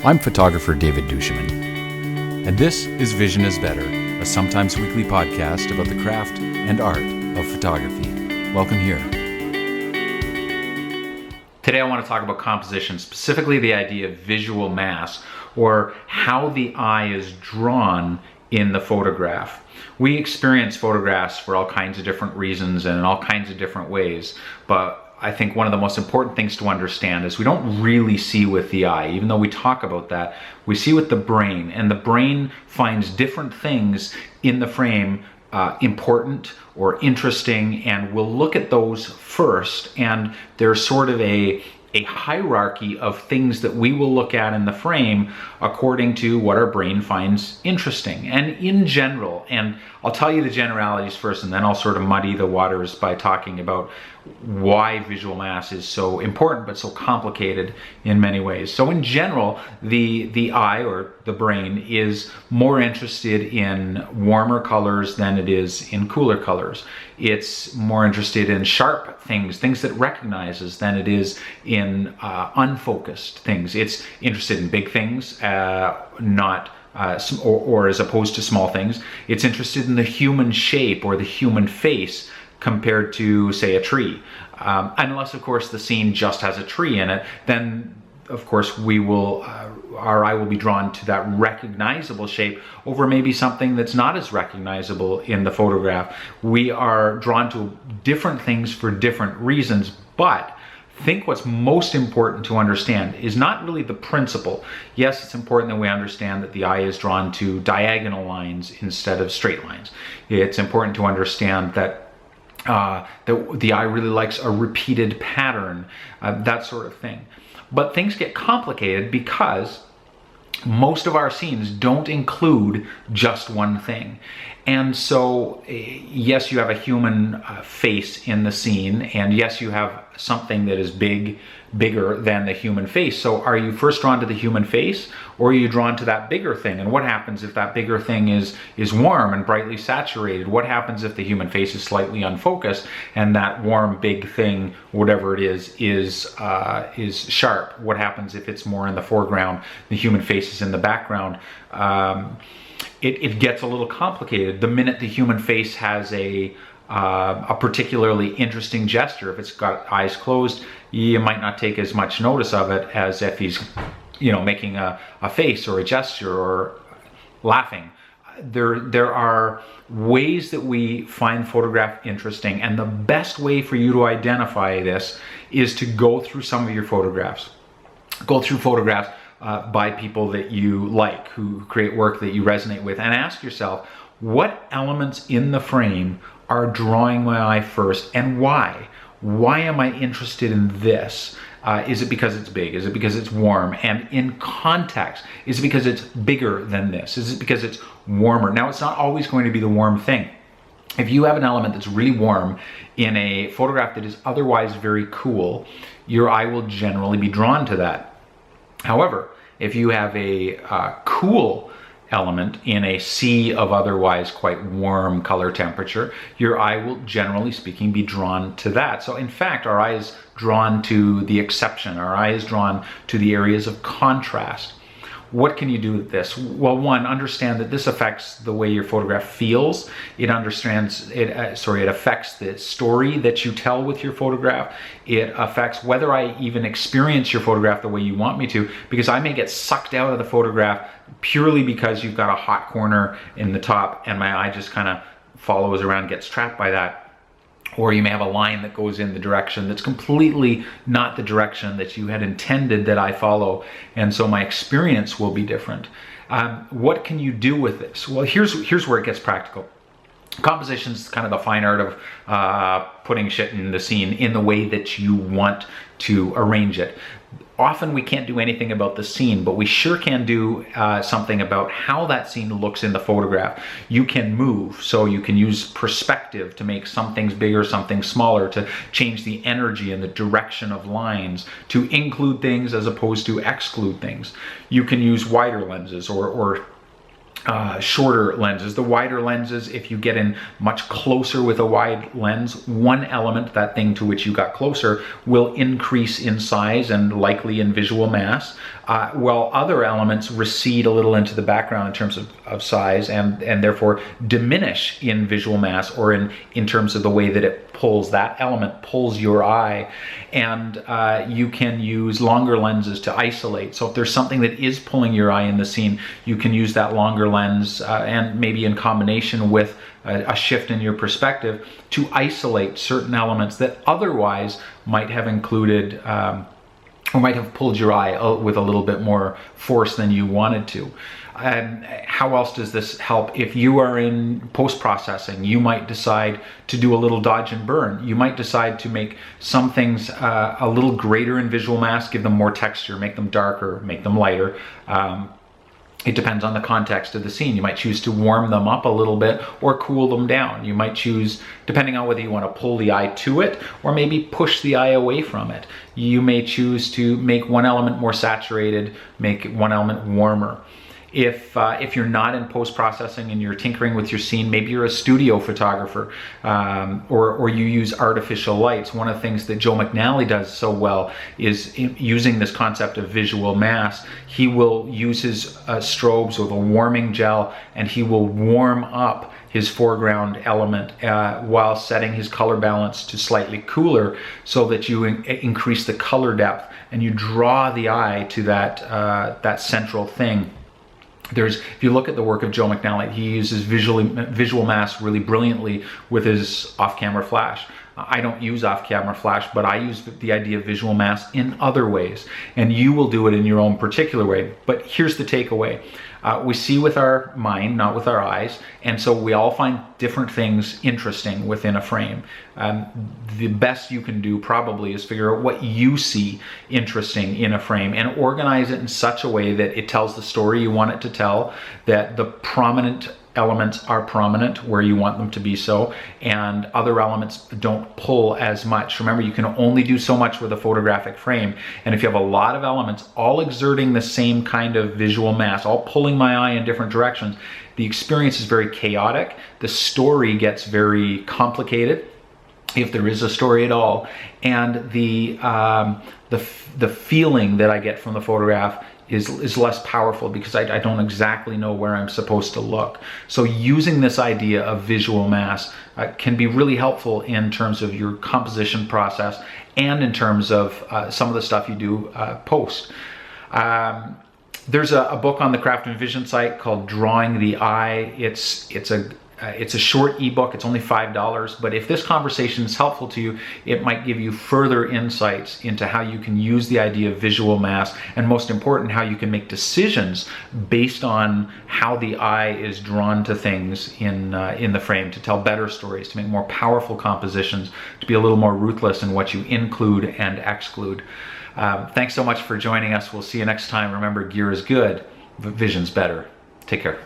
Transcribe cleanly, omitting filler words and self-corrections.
I'm photographer David duChemin, and this is Vision is Better, a sometimes weekly podcast about the craft and art of photography. Welcome here. Today I want to talk about composition, specifically the idea of visual mass, or how the eye is drawn in the photograph. We experience photographs for all kinds of different reasons and in all kinds of different ways, but I think one of the most important things to understand is we don't really see with the eye. Even though we talk about that, we see with the brain, and the brain finds different things in the frame important or interesting, and we'll look at those first, and there's sort of a hierarchy of things that we will look at in the frame according to what our brain finds interesting. And in general, and I'll tell you the generalities first, and then I'll sort of muddy the waters by talking about why visual mass is so important but so complicated in many ways. So in general, the eye, or the brain, is more interested in warmer colors than it is in cooler colors. It's more interested in sharp things that it recognizes, than it is in unfocused things. It's interested in big things, not or as opposed to small things. It's interested in the human shape or the human face compared to, say, a tree. Unless, of course, the scene just has a tree in it, then of course our eye will be drawn to that recognizable shape over maybe something that's not as recognizable in the photograph. We are drawn to different things for different reasons, but I think what's most important to understand is not really the principle. Yes, it's important that we understand that the eye is drawn to diagonal lines instead of straight lines. It's important to understand that the eye really likes a repeated pattern, that sort of thing. But things get complicated because most of our scenes don't include just one thing. And so, yes, you have a human face in the scene, and yes, you have something that is bigger than the human face. So are you first drawn to the human face, or are you drawn to that bigger thing? And what happens if that bigger thing is warm and brightly saturated? What happens if the human face is slightly unfocused and that warm big thing, whatever it is sharp? What happens if it's more in the foreground, the human face is in the background? It gets a little complicated. The minute the human face has a particularly interesting gesture, if it's got eyes closed, you might not take as much notice of it as if he's, making a face or a gesture or laughing. There are ways that we find photograph interesting, and the best way for you to identify this is to go through some of your photographs. Go through photographs by people that you like, who create work that you resonate with, and ask yourself, what elements in the frame are drawing my eye first, and why? Why am I interested in this? Is it because it's big? Is it because it's warm? And in context, is it because it's bigger than this? Is it because it's warmer? Now, it's not always going to be the warm thing. If you have an element that's really warm in a photograph that is otherwise very cool, your eye will generally be drawn to that. However, if you have a cool element in a sea of otherwise quite warm color temperature, your eye will, generally speaking, be drawn to that. So in fact, our eye is drawn to the exception. Our eye is drawn to the areas of contrast. What can you do with this? Well, one, understand that this affects the way your photograph feels. It affects the story that you tell with your photograph. It affects whether I even experience your photograph the way you want me to, because I may get sucked out of the photograph purely because you've got a hot corner in the top and my eye just kind of follows around, gets trapped by that. Or you may have a line that goes in the direction that's completely not the direction that you had intended that I follow, and so my experience will be different. What can you do with this? Well, here's where it gets practical. Composition is kind of the fine art of putting shit in the scene in the way that you want to arrange it. Often we can't do anything about the scene, but we sure can do something about how that scene looks in the photograph. You can move, so you can use perspective to make some things bigger, some things smaller, to change the energy and the direction of lines, to include things as opposed to exclude things. You can use wider lenses or shorter lenses. The wider lenses, if you get in much closer with a wide lens, one element, that thing to which you got closer, will increase in size and likely in visual mass, while other elements recede a little into the background in terms of size and therefore diminish in visual mass, or in terms of the way that it pulls, that element pulls your eye. And you can use longer lenses to isolate. So if there's something that is pulling your eye in the scene, you can use that longer lens and maybe in combination with a shift in your perspective to isolate certain elements that otherwise might have included or might have pulled your eye with a little bit more force than you wanted to. How else does this help? If you are in post-processing, you might decide to do a little dodge and burn. You might decide to make some things a little greater in visual mass, give them more texture, make them darker, make them lighter. It depends on the context of the scene. You might choose to warm them up a little bit or cool them down. You might choose, depending on whether you want to pull the eye to it or maybe push the eye away from it. You may choose to make one element more saturated, make one element warmer. If you're not in post-processing and you're tinkering with your scene, maybe you're a studio photographer, or you use artificial lights. One of the things that Joe McNally does so well is using this concept of visual mass. He will use his strobes with a warming gel, and he will warm up his foreground element while setting his color balance to slightly cooler, so that you increase the color depth and you draw the eye to that central thing. If you look at the work of Joe McNally, he uses visual mass really brilliantly with his off-camera flash. I don't use off-camera flash, but I use the idea of visual mass in other ways, and you will do it in your own particular way. But here's the takeaway. We see with our mind, not with our eyes, and so we all find different things interesting within a frame. The best you can do probably is figure out what you see interesting in a frame and organize it in such a way that it tells the story you want it to tell, that the prominent elements are prominent where you want them to be so, and other elements don't pull as much. Remember, you can only do so much with a photographic frame, and if you have a lot of elements all exerting the same kind of visual mass, all pulling my eye in different directions, the experience is very chaotic. The story gets very complicated, if there is a story at all, and the feeling that I get from the photograph is less powerful because I don't exactly know where I'm supposed to look. So using this idea of visual mass can be really helpful in terms of your composition process and in terms of some of the stuff you do post. There's a book on the Craft and Vision site called Drawing the Eye. It's a short ebook. It's only $5, but if this conversation is helpful to you, it might give you further insights into how you can use the idea of visual mass, and most important, how you can make decisions based on how the eye is drawn to things in the frame, to tell better stories, to make more powerful compositions, to be a little more ruthless in what you include and exclude. Thanks so much for joining us. We'll see you next time. Remember, gear is good, but vision's better. Take care.